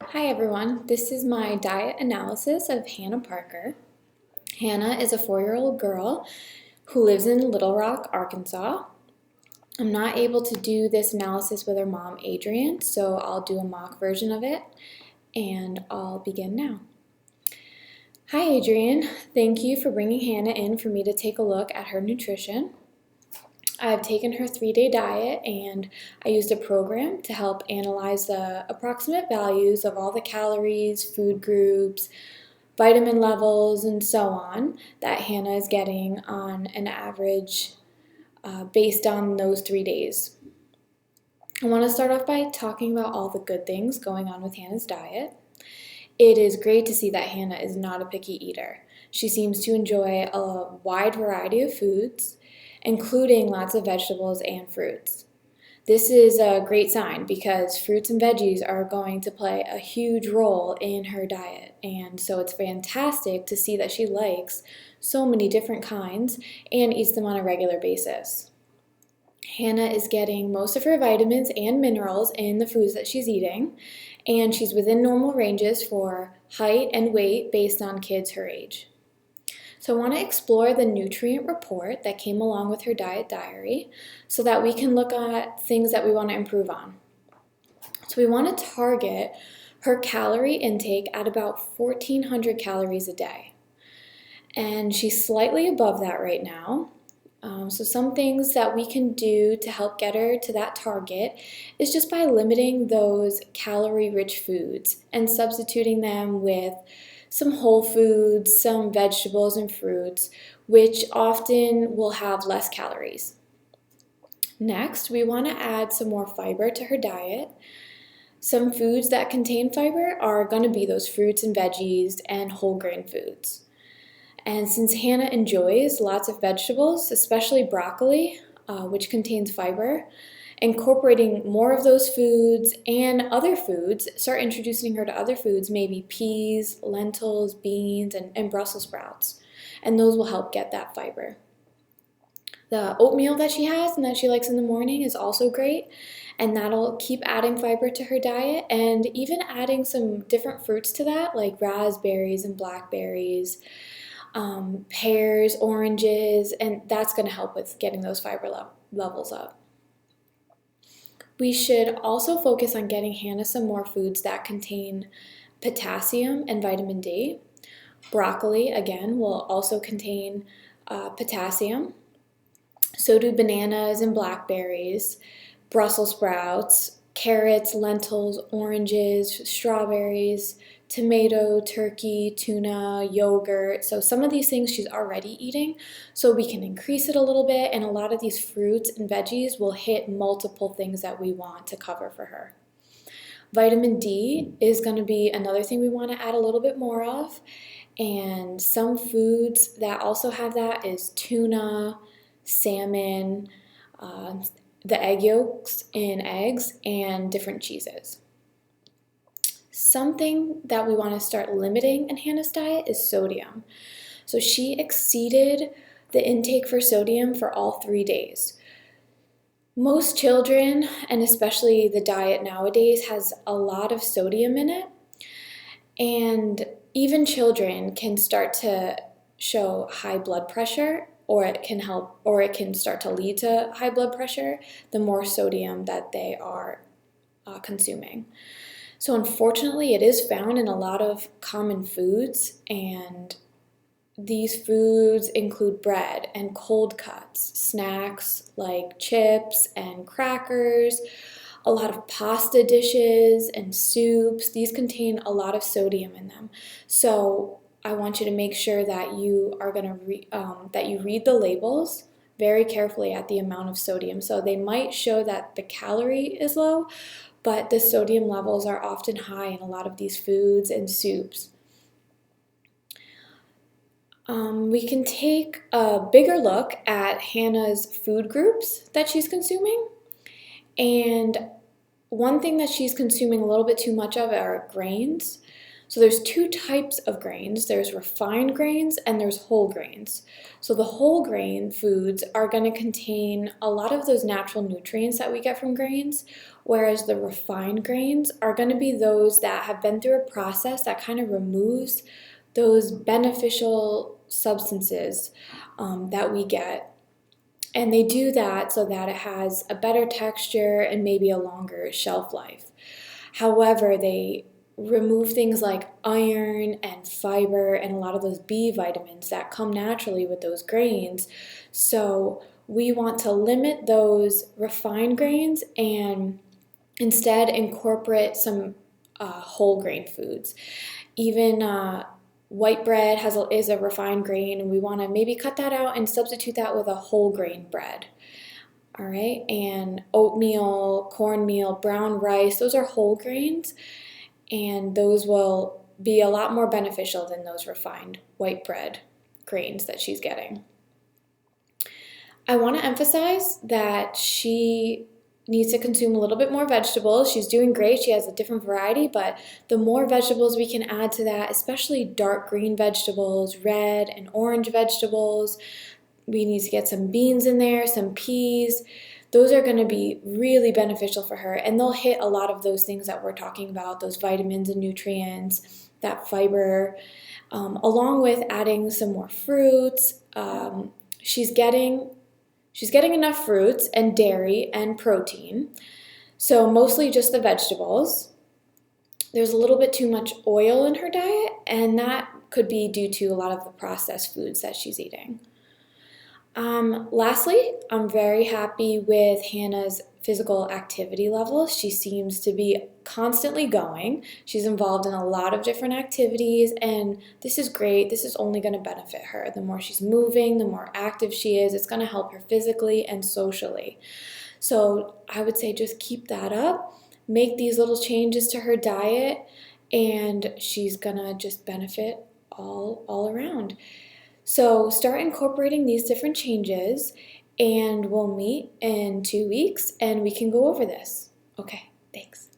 Hi everyone, this is my diet analysis of Hannah Parker. Hannah is a 4-year-old girl who lives in Little Rock, Arkansas. I'm not able to do this analysis with her mom, Adrienne, so I'll do a mock version of it, and I'll begin now. Hi Adrienne, thank you for bringing Hannah in for me to take a look at her nutrition. I've taken her 3-day diet and I used a program to help analyze the approximate values of all the calories, food groups, vitamin levels, and so on that Hannah is getting on an average based on those 3 days. I want to start off by talking about all the good things going on with Hannah's diet. It is great to see that Hannah is not a picky eater. She seems to enjoy a wide variety of foods, including lots of vegetables and fruits. This is a great sign because fruits and veggies are going to play a huge role in her diet, and so it's fantastic to see that she likes so many different kinds and eats them on a regular basis. Hannah is getting most of her vitamins and minerals in the foods that she's eating, and she's within normal ranges for height and weight based on kids her age. So I want to explore the nutrient report that came along with her diet diary so that we can look at things that we want to improve on. So we want to target her calorie intake at about 1,400 calories a day. And she's slightly above that right now. So some things that we can do to help get her to that target is just by limiting those calorie-rich foods and substituting them with some whole foods, some vegetables and fruits, which often will have less calories. Next, we want to add some more fiber to her diet. Some foods that contain fiber are going to be those fruits and veggies and whole grain foods. And since Hannah enjoys lots of vegetables, especially broccoli, which contains fiber, incorporating more of those foods and other foods, start introducing her to other foods, maybe peas, lentils, beans, and Brussels sprouts. And those will help get that fiber. The oatmeal that she has and that she likes in the morning is also great, and that'll keep adding fiber to her diet, and even adding some different fruits to that, like raspberries and blackberries, pears, oranges, and that's going to help with getting those fiber levels up. We should also focus on getting Hannah some more foods that contain potassium and vitamin D. Broccoli, again, will also contain potassium. So do bananas and blackberries, Brussels sprouts, carrots, lentils, oranges, strawberries, tomato, turkey, tuna, yogurt. So some of these things she's already eating, so we can increase it a little bit, and a lot of these fruits and veggies will hit multiple things that we want to cover for her. Vitamin D is going to be another thing we want to add a little bit more of, and some foods that also have that is tuna, salmon, the egg yolks in eggs, and different cheeses. Something that we want to start limiting in Hannah's diet is sodium. So she exceeded the intake for sodium for all 3 days. Most children, and especially the diet nowadays, has a lot of sodium in it, and even children can start to show high blood pressure, or it can start to lead to high blood pressure the more sodium that they are consuming. So unfortunately, it is found in a lot of common foods, and these foods include bread and cold cuts, snacks like chips and crackers, a lot of pasta dishes and soups. These contain a lot of sodium in them. So I want you to make sure that you are going to that you read the labels very carefully at the amount of sodium. So they might show that the calorie is low, but the sodium levels are often high in a lot of these foods and soups. We can take a bigger look at Hannah's food groups that she's consuming. And one thing that she's consuming a little bit too much of are grains. So there's two types of grains. There's refined grains and there's whole grains. So the whole grain foods are going to contain a lot of those natural nutrients that we get from grains, whereas the refined grains are going to be those that have been through a process that kind of removes those beneficial substances that we get. And they do that so that it has a better texture and maybe a longer shelf life. However, they remove things like iron and fiber and a lot of those B vitamins that come naturally with those grains. So we want to limit those refined grains and instead incorporate some whole grain foods. Even white bread is a refined grain, and we want to maybe cut that out and substitute that with a whole grain bread. All right, and oatmeal, cornmeal, brown rice, those are whole grains, and those will be a lot more beneficial than those refined white bread grains that she's getting. I want to emphasize that she needs to consume a little bit more vegetables. She's doing great. She has a different variety, but the more vegetables we can add to that, especially dark green vegetables, red and orange vegetables, we need to get some beans in there, some peas. Those are going to be really beneficial for her, and they'll hit a lot of those things that we're talking about, those vitamins and nutrients, that fiber, along with adding some more fruits. She's getting enough fruits and dairy and protein, so mostly just the vegetables. There's a little bit too much oil in her diet, and that could be due to a lot of the processed foods that she's eating. Lastly, I'm very happy with Hannah's physical activity levels. She seems to be constantly going. She's involved in a lot of different activities, and this is great. This is only going to benefit her. The more she's moving, the more active she is, it's going to help her physically and socially. So I would say just keep that up, make these little changes to her diet, and she's going to just benefit all around. So start incorporating these different changes, and we'll meet in 2 weeks and we can go over this. Okay, thanks.